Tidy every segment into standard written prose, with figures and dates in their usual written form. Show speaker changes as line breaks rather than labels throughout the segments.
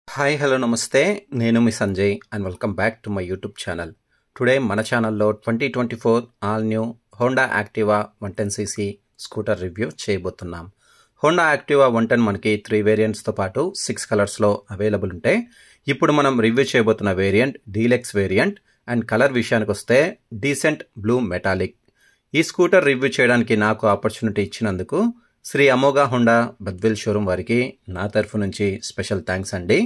Hi hello namaste నేను మీ Sanjay and welcome back to my YouTube channel. Today మన ఛానల్లో 2024 all new Honda Activa 110cc scooter review చేయబోతున్నాం. Honda Activa 110 మనకి 3 వేరియంట్స్తో పాటు 6 కలర్స్లో అవైలబుల్ ఉంటాయి. ఇప్పుడు మనం రివ్యూ చేయబోతున్న variant deluxe variant and colour విషయానికి వస్తే డీసెంట్ బ్లూ మెటాలిక్. ఈ స్కూటర్ రివ్యూ చేయడానికి నాకు ఆపర్చునిటీ ఇచ్చినందుకు శ్రీ అమోఘ హోండా బద్వేల్ షోరూమ్ వారికి నా తరఫు నుంచి స్పెషల్ థ్యాంక్స్ అండి.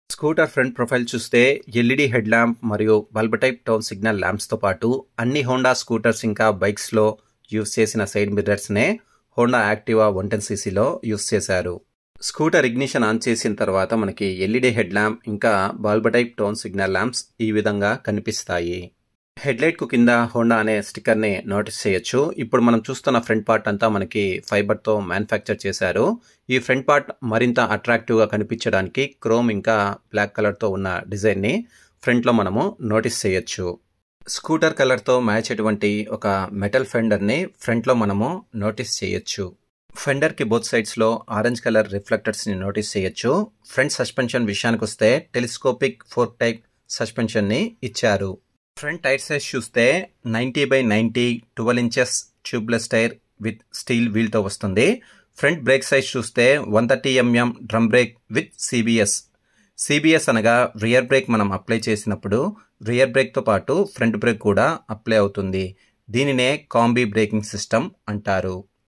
స్కూటర్ ఫ్రంట్ ప్రొఫైల్ చూస్తే ఎల్ఈడి హెడ్ ల్యాంప్ మరియు బల్బ్ టైప్ టర్న్ సిగ్నల్ ల్యాంప్స్తో పాటు అన్ని హోండా స్కూటర్స్ ఇంకా బైక్స్లో యూస్ చేసిన సైడ్ మిర్రర్స్నే హోండా యాక్టివా 110cc యూస్ చేశారు. స్కూటర్ ఇగ్నిషన్ ఆన్ చేసిన తర్వాత మనకి ఎల్ఈడి హెడ్ ల్యాంప్ ఇంకా bulb type turn signal lamps ఈ విధంగా కనిపిస్తాయి. హెడ్లైట్కు కింద హోండా అనే స్టిక్కర్ని నోటీస్ చేయొచ్చు. ఇప్పుడు మనం చూస్తున్న ఫ్రంట్ పార్ట్ అంతా మనకి ఫైబర్తో మ్యానుఫ్యాక్చర్ చేశారు. ఈ ఫ్రంట్ పార్ట్ మరింత అట్రాక్టివ్గా కనిపించడానికి క్రోమ్ ఇంకా బ్లాక్ కలర్తో ఉన్న డిజైన్ని ఫ్రంట్లో మనము నోటీస్ చేయొచ్చు. స్కూటర్ కలర్తో మ్యాచ్ అటువంటి ఒక మెటల్ ఫెండర్ని ఫ్రంట్లో మనము నోటీస్ చేయొచ్చు. ఫెండర్కి బోత్ సైడ్స్లో ఆరెంజ్ కలర్ రిఫ్లెక్టర్స్ని నోటీస్ చేయొచ్చు. ఫ్రంట్ సస్పెన్షన్ విషయానికి వస్తే టెలిస్కోపిక్ ఫోర్క్ టైప్ సస్పెన్షన్ని ఇచ్చారు. ఫ్రంట్ టైర్ సైజ్ చూస్తే 90/90 12 inches tubeless tyre with steel వీల్తో వస్తుంది. ఫ్రంట్ బ్రేక్ సైజ్ చూస్తే 130 mm drum brake with CBS అనగా రియర్ బ్రేక్ మనం అప్లై చేసినప్పుడు రియర్ బ్రేక్తో పాటు ఫ్రంట్ బ్రేక్ కూడా అప్లై అవుతుంది. దీనినే కాంబీ బ్రేకింగ్ సిస్టమ్ అంటారు.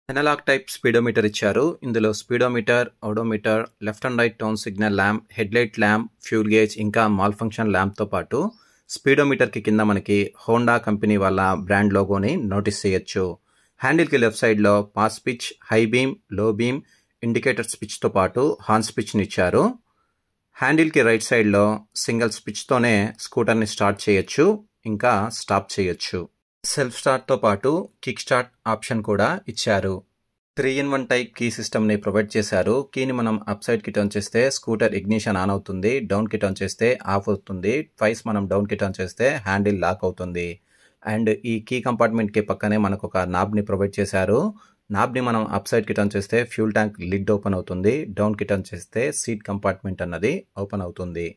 ఎనలాగ్ టైప్ స్పీడోమీటర్ ఇచ్చారు. ఇందులో speedometer, odometer, left and right turn signal lamp, headlight lamp, fuel gauge ఇంకా మాల్ ఫంక్షన్ ల్యాంప్తో పాటు స్పీడోమీటర్కి కింద మనకి హోండా కంపెనీ వాళ్ళ బ్రాండ్ లోగోని నోటీస్ చేయొచ్చు. హ్యాండిల్కి లెఫ్ట్ సైడ్లో pass switch, high beam, low beam, indicator స్విచ్తో పాటు హార్న్ స్విచ్ని ఇచ్చారు. హ్యాండిల్కి రైట్ సైడ్లో సింగిల్ స్విచ్తోనే స్కూటర్ని స్టార్ట్ చేయొచ్చు ఇంకా స్టాప్ చేయొచ్చు. సెల్ఫ్ స్టార్ట్తో పాటు కిక్ స్టార్ట్ ఆప్షన్ కూడా ఇచ్చారు. 3-in-1 టైప్ కీ సిస్టమ్ని ప్రొవైడ్ చేశారు. కీని మనం అప్ సైడ్కి టర్న్ చేస్తే స్కూటర్ ఇగ్నిషన్ ఆన్ అవుతుంది, డౌన్కి టర్న్ చేస్తే ఆఫ్ అవుతుంది, ట్వైస్ మనం డౌన్కి టర్న్ చేస్తే హ్యాండిల్ లాక్ అవుతుంది. అండ్ ఈ కీ కంపార్ట్మెంట్కి పక్కనే మనకు ఒక నాబ్ని ప్రొవైడ్ చేశారు. నాబ్ని మనం అప్ సైడ్కి టర్న్ చేస్తే ఫ్యూల్ ట్యాంక్ లిడ్ ఓపెన్ అవుతుంది, డౌన్కి టర్న్ చేస్తే సీట్ కంపార్ట్మెంట్ అన్నది ఓపెన్ అవుతుంది.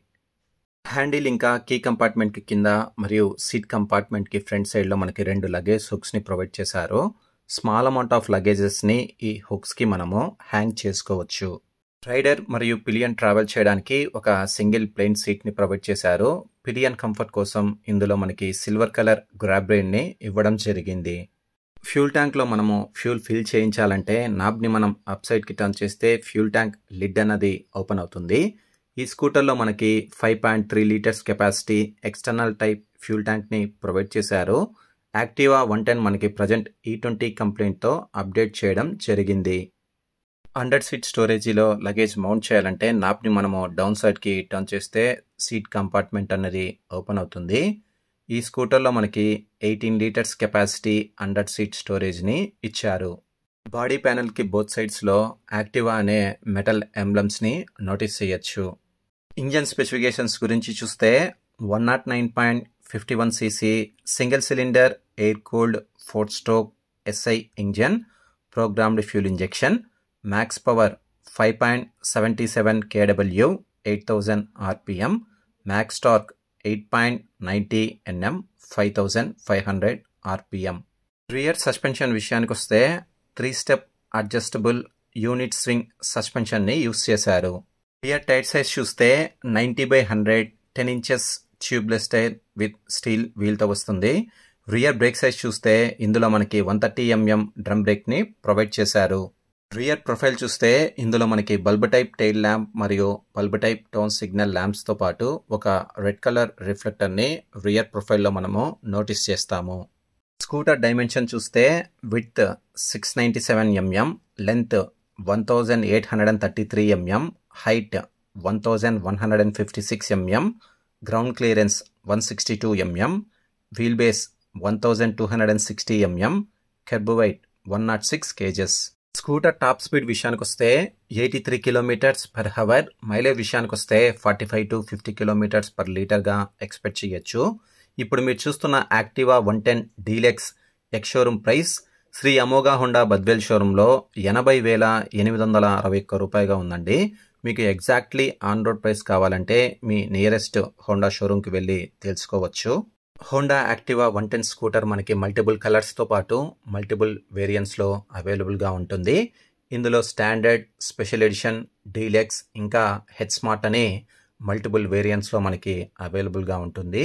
హ్యాండిల్ ఇంకా కీ కంపార్ట్మెంట్కి కింద మరియు సీట్ కంపార్ట్మెంట్కి ఫ్రంట్ సైడ్లో మనకి 2 లగేజ్ హుక్స్ని ప్రొవైడ్ చేశారు. స్మాల్ అమౌంట్ ఆఫ్ లగేజెస్ని ఈ హుక్స్కి మనము హ్యాంగ్ చేసుకోవచ్చు. రైడర్ మరియు పిలియన్ ట్రావెల్ చేయడానికి ఒక సింగిల్ ప్లెయిన్ సీట్ని ప్రొవైడ్ చేశారు. పిలియన్ కంఫర్ట్ కోసం ఇందులో మనకి సిల్వర్ కలర్ గ్రాబ్ రైల్ని ఇవ్వడం జరిగింది. ఫ్యూల్ ట్యాంక్లో మనము ఫ్యూల్ ఫిల్ చేయించాలంటే నాబ్ని మనం అప్ సైడ్కి టర్న్ చేస్తే ఫ్యూల్ ట్యాంక్ లిడ్ అన్నది ఓపెన్ అవుతుంది. ఈ స్కూటర్లో మనకి 5.3 litres capacity external type fuel ట్యాంక్ని ప్రొవైడ్ చేశారు. యాక్టివా 110 మనకి ప్రజెంట్ E20 కంప్లైంట్తో అప్డేట్ చేయడం జరిగింది. అండర్ సీట్ స్టోరేజీలో లగేజ్ మౌంట్ చేయాలంటే నాబ్ని మనము డౌన్ సైడ్కి టర్న్ చేస్తే సీట్ కంపార్ట్మెంట్ అన్నది ఓపెన్ అవుతుంది. ఈ స్కూటర్లో మనకి 18 లీటర్స్ కెపాసిటీ అండర్ సీట్ స్టోరేజ్ని ఇచ్చారు. బాడీ ప్యానెల్కి బోత్ సైడ్స్లో యాక్టివా అనే మెటల్ ఎంబ్లమ్స్ని నోటీస్ చేయొచ్చు. ఇంజన్ స్పెసిఫికేషన్స్ గురించి చూస్తే 109.51cc single cylinder air cooled 4-stroke SI engine, programmed fuel injection, max power 5.77 kW, 8000 RPM, max torque 8.90 Nm, 5500 RPM. Rear suspension విషయానికి వస్తే 3-step అడ్జస్టబుల్ యూనిట్ స్వింగ్ సస్పెన్షన్ని use చేశారు. Rear tyre size చూస్తే 90/100 10 inches tubeless tyre with steel వీల్తో వస్తుంది. Rear break size చూస్తే ఇందులో మనకి 130 mm డ్రమ్ బ్రేక్ని ప్రొవైడ్ చేశారు. రియర్ ప్రొఫైల్ చూస్తే ఇందులో మనకి బల్బ్ టైప్ టైల్ ల్యాంప్ మరియు బల్బ్ టైప్ టర్న్ సిగ్నల్ ల్యాంప్స్తో పాటు ఒక రెడ్ కలర్ రిఫ్లెక్టర్ని రియర్ ప్రొఫైల్లో మనము నోటీస్ చేస్తాము. స్కూటర్ డైమెన్షన్ చూస్తే width 697 mm, length 1833 mm, height 1156 mm, ground clearance 162 mm, wheel base 1260 mm, kerb weight 106 kgs. Scooter top speed విషయానికి వస్తే 83 km/h, మైలేజ్ విషయానికి వస్తే 45 to 50 km/లీటర్గా ఎక్స్పెక్ట్ చేయొచ్చు. ఇప్పుడు మీరు చూస్తున్న Activa 110 deluxe ex showroom price Shri Amogha Honda Badvel షోరూంలో 80,861 రూపాయగా ఉందండి. మీకు ఎగ్జాక్ట్లీ ఆన్ రోడ్ ప్రైస్ కావాలంటే మీ నియరెస్ట్ హోండా షోరూమ్కి వెళ్ళి తెలుసుకోవచ్చు. హోండా యాక్టివా 110 స్కూటర్ మనకి మల్టిపుల్ కలర్స్తో పాటు మల్టిపుల్ వేరియంట్స్లో అవైలబుల్గా ఉంటుంది. ఇందులో స్టాండర్డ్, స్పెషల్ ఎడిషన్, డీలెక్స్ ఇంకా హెడ్ స్మార్ట్ అనే మల్టిపుల్ వేరియంట్స్లో మనకి అవైలబుల్గా ఉంటుంది.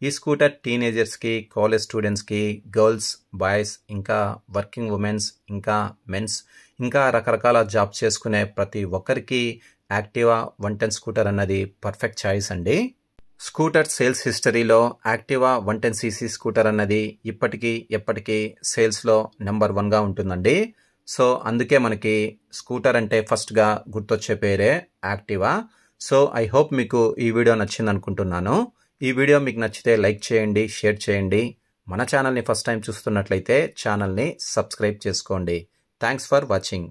ఈ స్కూటర్ టీనేజర్స్కి, కాలేజ్ స్టూడెంట్స్కి, గర్ల్స్, బాయ్స్, ఇంకా వర్కింగ్ ఉమెన్స్, ఇంకా మెన్స్, ఇంకా రకరకాల జాబ్స్ చేసుకునే ప్రతి ఒక్కరికి యాక్టివా 110 స్కూటర్ అన్నది పర్ఫెక్ట్ చాయిస్ అండి. స్కూటర్ సేల్స్ హిస్టరీలో యాక్టివా 110cc స్కూటర్ అన్నది ఎప్పటికీ సేల్స్లో నెంబర్ 1గా ఉంటుందండి. సో అందుకే మనకి స్కూటర్ అంటే ఫస్ట్గా గుర్తొచ్చే పేరే యాక్టివా. సో ఐ హోప్ మీకు ఈ వీడియో నచ్చింది అనుకుంటున్నాను. ఈ వీడియో మీకు నచ్చితే లైక్ చేయండి, షేర్ చేయండి. మన ఛానల్ని ఫస్ట్ టైం చూస్తున్నట్లయితే ఛానల్ని సబ్స్క్రైబ్ చేసుకోండి. Thanks for watching.